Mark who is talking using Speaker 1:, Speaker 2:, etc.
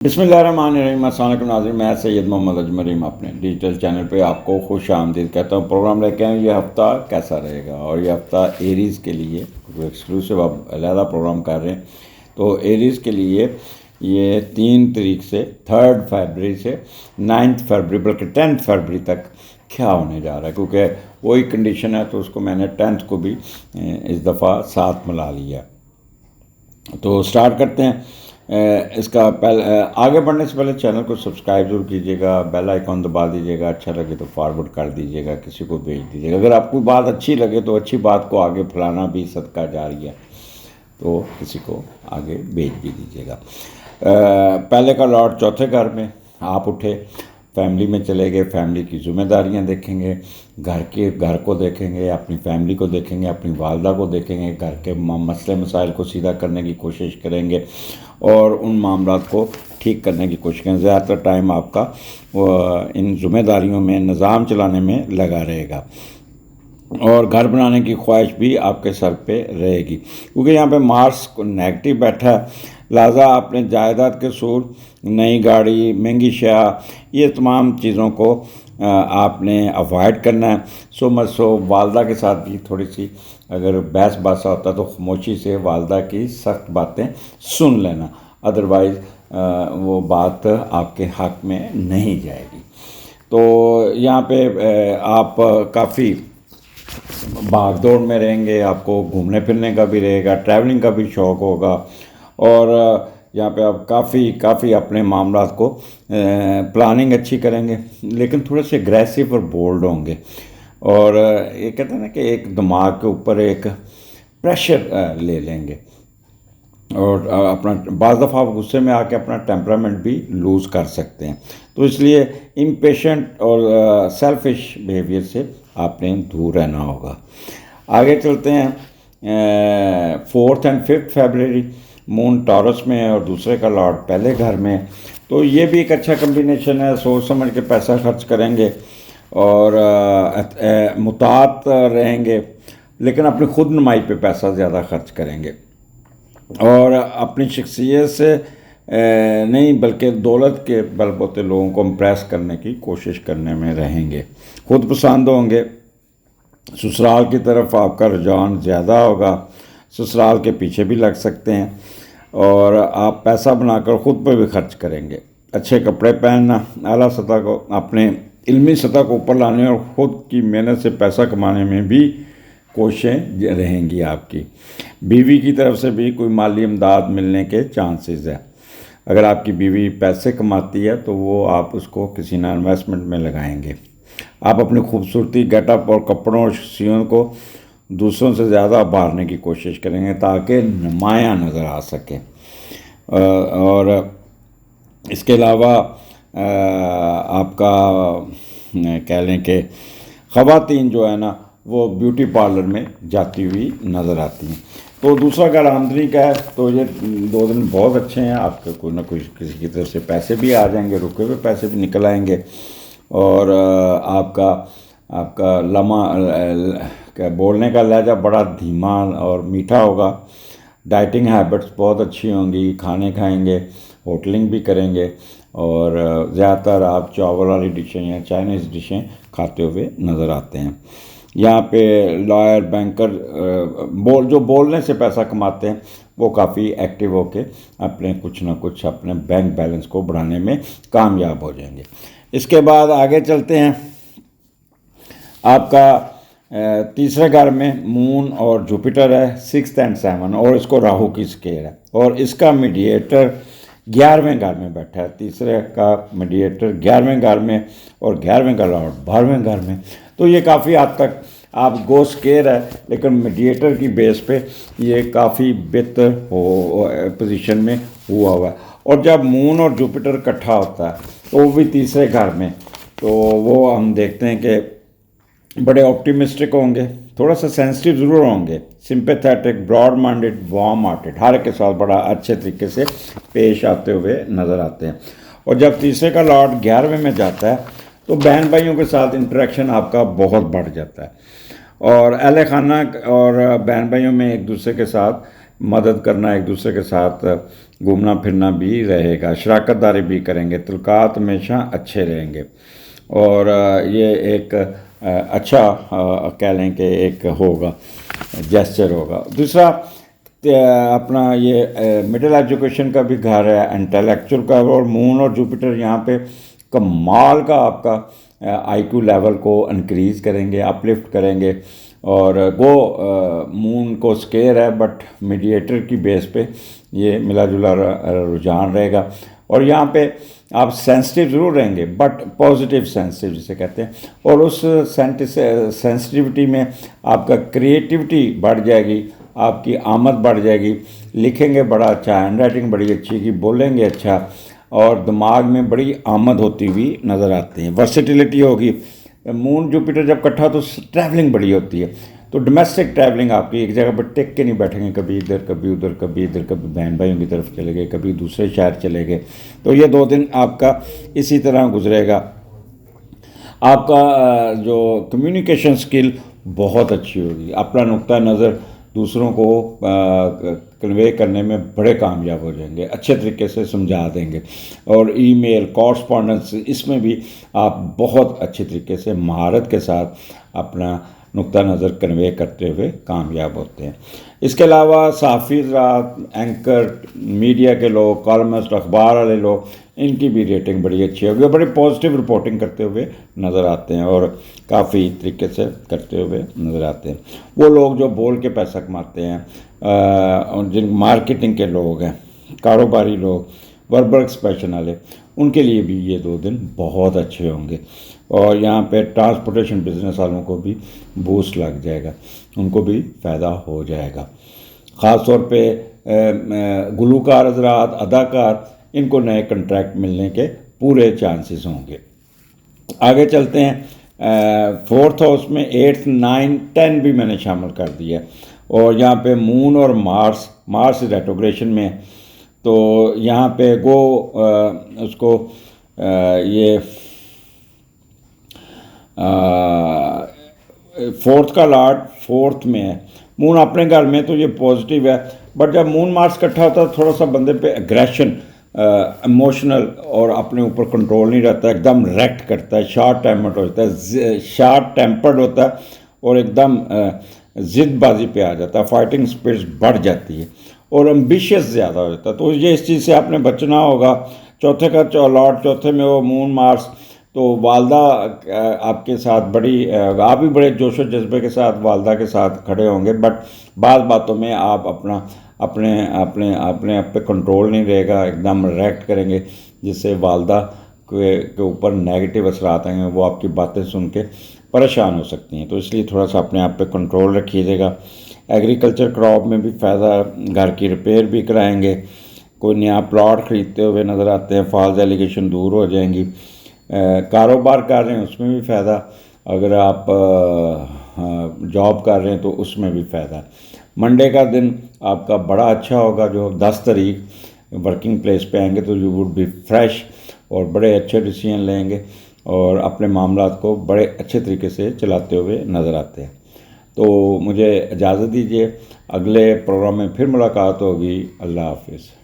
Speaker 1: بسم اللہ الرحمن الرحیم۔ السلام علیکم ناظرین، میں سید محمد اجمریم اپنے ڈیجیٹل چینل پہ آپ کو خوش آمدید کہتا ہوں۔ پروگرام لے کے آئے یہ ہفتہ کیسا رہے گا، اور یہ ہفتہ ایریز کے لیے ایکسکلوسیو اب علیحدہ پروگرام کر رہے ہیں۔ تو ایریز کے لیے یہ 3 تاریخ سے 3 فیبرری سے 9 فیبرری بلکہ 10 فیبرری تک کیا ہونے جا رہا ہے، کیونکہ وہی کنڈیشن ہے تو اس کو میں نے 10 کو بھی اس دفعہ ساتھ ملا لیا۔ تو سٹارٹ کرتے ہیں۔ اس کا آگے بڑھنے سے پہلے چینل کو سبسکرائب ضرور کیجیے گا، بیل آئیکن دبا دیجیے گا، اچھا لگے تو فارورڈ کر دیجیے گا، کسی کو بھیج دیجیے گا۔ اگر آپ کو بات اچھی لگے تو اچھی بات کو آگے پھیلانا بھی صدقہ جاری ہے، تو کسی کو آگے بھیج بھی دیجیے گا۔ پہلے کا لاٹ چوتھے گھر میں آپ اٹھے، فیملی میں چلے گئے، فیملی کی ذمہ داریاں دیکھیں گے، گھر کو دیکھیں گے، اپنی فیملی کو دیکھیں گے، اپنی والدہ کو دیکھیں گے، گھر کے مسئلے مسائل کو سیدھا کرنے کی کوشش کریں گے اور ان معاملات کو ٹھیک کرنے کی کوشش کریں۔ زیادہ تر ٹائم آپ کا ان ذمہ داریوں میں نظام چلانے میں لگا رہے گا، اور گھر بنانے کی خواہش بھی آپ کے سر پہ رہے گی، کیونکہ یہاں پہ مارس نیگیٹو بیٹھا ہے۔ لہٰذا اپنے جائیداد کے اصول، نئی گاڑی، مہنگی شیا، یہ تمام چیزوں کو آپ نے اوائڈ کرنا ہے۔ سو والدہ کے ساتھ بھی تھوڑی سی اگر بحث باسا ہوتا تو خاموشی سے والدہ کی سخت باتیں سن لینا، ادروائز وہ بات آپ کے حق میں نہیں جائے گی۔ تو یہاں پہ آپ کافی بھاگ دوڑ میں رہیں گے، آپ کو گھومنے پھرنے کا بھی رہے گا، ٹریولنگ کا بھی شوق ہوگا، اور یہاں پہ آپ کافی اپنے معاملات کو پلاننگ اچھی کریں گے، لیکن تھوڑے سے اگریسو اور بولڈ ہوں گے، اور یہ کہتے ہیں نا کہ ایک دماغ کے اوپر ایک پریشر لے لیں گے، اور اپنا بعض دفعہ آپ غصے میں آ کے اپنا ٹیمپرامنٹ بھی لوز کر سکتے ہیں۔ تو اس لیے امپیشنٹ اور سیلفش بیہیویئر سے آپ نے دور رہنا ہوگا۔ آگے چلتے ہیں۔ 4 اور 5 فیبرری مون ٹورس میں اور دوسرے کا لاٹ پہلے گھر میں، تو یہ بھی ایک اچھا کمبینیشن ہے۔ سوچ سمجھ کے پیسہ خرچ کریں گے اور مطاعت رہیں گے، لیکن اپنی خود نمائی پہ پیسہ زیادہ خرچ کریں گے، اور اپنی شخصیت سے نہیں بلکہ دولت کے بل بوتے لوگوں کو امپریس کرنے کی کوشش کرنے میں رہیں گے۔ خود پسند ہوں گے، سسرال کی طرف آپ کا رجحان زیادہ ہوگا، سسرال کے پیچھے بھی لگ سکتے ہیں، اور آپ پیسہ بنا کر خود پہ بھی خرچ کریں گے۔ اچھے کپڑے پہننا، اعلیٰ سطح کو اپنے علمی سطح کو اوپر لانے اور خود کی محنت سے پیسہ کمانے میں بھی کوششیں رہیں گی آپ کی۔ بیوی کی طرف سے بھی کوئی مالی امداد ملنے کے چانسز ہے۔ اگر آپ کی بیوی پیسے کماتی ہے تو وہ آپ اس کو کسی نہ انویسٹمنٹ میں لگائیں گے۔ آپ اپنی خوبصورتی، گیٹ اپ اور کپڑوں اور شخصیت کو دوسروں سے زیادہ ابھارنے کی کوشش کریں گے تاکہ نمایاں نظر آ سکے، اور اس کے علاوہ آپ کا کہہ لیں کہ خواتین جو ہے نا وہ بیوٹی پارلر میں جاتی ہوئی نظر آتی ہیں۔ تو دوسرا گھر آمدنی کا ہے، تو یہ 2 دن بہت اچھے ہیں، آپ کے کوئی نہ کوئی کسی کی طرف سے پیسے بھی آ جائیں گے، رکے ہوئے پیسے بھی نکل آئیں گے، اور آپ کا بولنے کا لہجہ بڑا دھیما اور میٹھا ہوگا۔ ڈائٹنگ ہیبٹس بہت اچھی ہوں گی، کھانے کھائیں گے، ہوٹلنگ بھی کریں گے، اور زیادہ تر آپ چاول والی ڈشیں یا چائنیز ڈشیں کھاتے ہوئے نظر آتے ہیں۔ یہاں پہ لائر، بینکر جو بولنے سے پیسہ کماتے ہیں وہ کافی ایکٹیو ہو کے اپنے کچھ نہ کچھ اپنے بینک بیلنس کو بڑھانے میں کامیاب ہو جائیں گے۔ اس کے بعد آگے چلتے ہیں۔ آپ کا تیسرے گھر میں مون اور جوپیٹر ہے، 6 اور 7، اور اس کو راہو کی سکیئر ہے، اور اس کا میڈیٹر 11ویں گھر میں بیٹھا ہے۔ تیسرے کا میڈیٹر 11ویں گھر میں اور 11ویں کا لاٹ 12ویں گھر میں، تو یہ کافی حد تک آپ گو سکیئر ہے، لیکن میڈیٹر کی بیس پہ یہ کافی بہتر پوزیشن میں ہوا ہے۔ اور جب مون اور جوپیٹر اکٹھا ہوتا ہے تو وہ بھی تیسرے گھر میں، تو وہ ہم دیکھتے ہیں کہ بڑے آپٹیمسٹک ہوں گے، تھوڑا سا سینسٹیو ضرور ہوں گے، sympathetic, broad minded, warm hearted, ہر ایک کے ساتھ بڑا اچھے طریقے سے پیش آتے ہوئے نظر آتے ہیں۔ اور جب تیسرے کا لاٹ 11ویں میں جاتا ہے تو بہن بھائیوں کے ساتھ انٹریکشن آپ کا بہت بڑھ جاتا ہے، اور اہل خانہ اور بہن بھائیوں میں ایک دوسرے کے ساتھ مدد کرنا، ایک دوسرے کے ساتھ گھومنا پھرنا بھی رہے گا، شراکت داری بھی کریں گے، تعلقات ہمیشہ اچھے رہیں گے، اور یہ ایک اچھا کہہ لیں کہ ایک ہوگا، جیسچر ہوگا۔ دوسرا اپنا یہ مڈل ایجوکیشن کا بھی گھر ہے، انٹلیکچوئل کا، اور مون اور جوپیٹر یہاں پہ کمال کا آپ کا آئی کیو لیول کو انکریز کریں گے، اپ لفٹ کریں گے، اور وہ مون کو سکیئر ہے بٹ میڈیٹر کی بیس پہ یہ ملا جلا رجحان رہے گا، اور یہاں پہ آپ سینسٹیو ضرور رہیں گے بٹ پازیٹیو سینسٹیو جسے کہتے ہیں، اور اس سینسٹیوٹی میں آپ کا کریٹیوٹی بڑھ جائے گی، آپ کی آمد بڑھ جائے گی، لکھیں گے بڑا اچھا، ہینڈ رائٹنگ بڑی اچھی کی، بولیں گے اچھا، اور دماغ میں بڑی آمد ہوتی ہوئی نظر آتی ہیں، ورسٹیلیٹی ہوگی۔ مون جوپیٹر جب کٹھا تو ٹریولنگ بڑی ہوتی ہے، تو ڈومیسٹک ٹریولنگ آپ کی، ایک جگہ پر ٹک کے نہیں بیٹھیں گے، کبھی ادھر کبھی ادھر کبھی ادھر، کبھی بہن بھائیوں کی طرف چلے گئے، کبھی دوسرے شہر چلے گئے، تو یہ 2 دن آپ کا اسی طرح گزرے گا۔ آپ کا جو کمیونیکیشن سکل بہت اچھی ہوگی، اپنا نقطہ نظر دوسروں کو کنوے کرنے میں بڑے کامیاب ہو جائیں گے، اچھے طریقے سے سمجھا دیں گے، اور ای میل کورسپونڈنس اس میں بھی آپ بہت اچھے طریقے سے مہارت کے ساتھ اپنا نقطہ نظر کنوے کرتے ہوئے کامیاب ہوتے ہیں۔ اس کے علاوہ صحافی حضرات، اینکر، میڈیا کے لوگ، کالمسٹ، اخبار والے لوگ، ان کی بھی ریٹنگ بڑی اچھی ہوگی، بڑی پازیٹیو رپورٹنگ کرتے ہوئے نظر آتے ہیں، اور کافی طریقے سے کرتے ہوئے نظر آتے ہیں۔ وہ لوگ جو بول کے پیسہ کماتے ہیں، جن مارکیٹنگ کے لوگ ہیں، کاروباری لوگ، وربل ایکسپریشن والے، ان کے لیے بھی یہ 2 دن بہت اچھے ہوں گے، اور یہاں پہ ٹرانسپورٹیشن بزنس والوں کو بھی بوسٹ لگ جائے گا، ان کو بھی فائدہ ہو جائے گا۔ خاص طور پہ گلوکار حضرات، اداکار، ان کو نئے کنٹریکٹ ملنے کے پورے چانسز ہوں گے۔ آگے چلتے ہیں، 4th ہاؤس میں 8th 9 10 بھی میں نے شامل کر دیا، اور یہاں پہ مون اور مارس ریٹروگریشن میں، تو یہاں پہ اس کو یہ 4th کا لارڈ 4th میں ہے، مون اپنے گھر میں، تو یہ پازیٹیو ہے، بٹ جب مون مارس اکٹھا ہوتا ہے تھوڑا سا بندے پہ اگریشن، ایموشنل، اور اپنے اوپر کنٹرول نہیں رہتا، ایک دم ریکٹ کرتا ہے، شارٹ ٹیمپرڈ ہوتا ہے، اور ایک دم ضد بازی پہ آ جاتا ہے، فائٹنگ اسپرٹس بڑھ جاتی ہے، اور امبیشیس زیادہ ہو جاتا ہے، تو یہ اس چیز سے آپ نے بچنا ہوگا۔ چوتھے کا لارڈ چوتھے میں وہ مون مارس، تو والدہ آپ کے ساتھ آپ بھی بڑے جوش و جذبے کے ساتھ والدہ کے ساتھ کھڑے ہوں گے، بٹ بعض باتوں میں آپ اپنے آپ پہ کنٹرول نہیں رہے گا، ایک دم ریکٹ کریں گے، جس سے والدہ کے اوپر نیگیٹو اثرات آئیں گے، وہ آپ کی باتیں سن کے پریشان ہو سکتی ہیں، تو اس لیے تھوڑا سا اپنے آپ پہ کنٹرول رکھیے گا۔ ایگریکلچر کراپ میں بھی فائدہ، گھر کی ریپیئر بھی کرائیں گے، کوئی نیا پلاٹ خریدتے ہوئے نظر آتے ہیں، فالز ایلیگیشن دور ہو جائیں گی۔ کاروبار کر رہے ہیں اس میں بھی فائدہ، اگر آپ جاب کر رہے ہیں تو اس میں بھی فائدہ۔ منڈے کا دن آپ کا بڑا اچھا ہوگا، جو 10 تاریخ ورکنگ پلیس پہ آئیں گے تو یو وڈ بی فریش، اور بڑے اچھے ڈیسیژن لیں گے، اور اپنے معاملات کو بڑے اچھے طریقے سے چلاتے ہوئے نظر آتے ہیں۔ تو مجھے اجازت دیجیے، اگلے پروگرام میں پھر ملاقات ہوگی۔ اللہ حافظ۔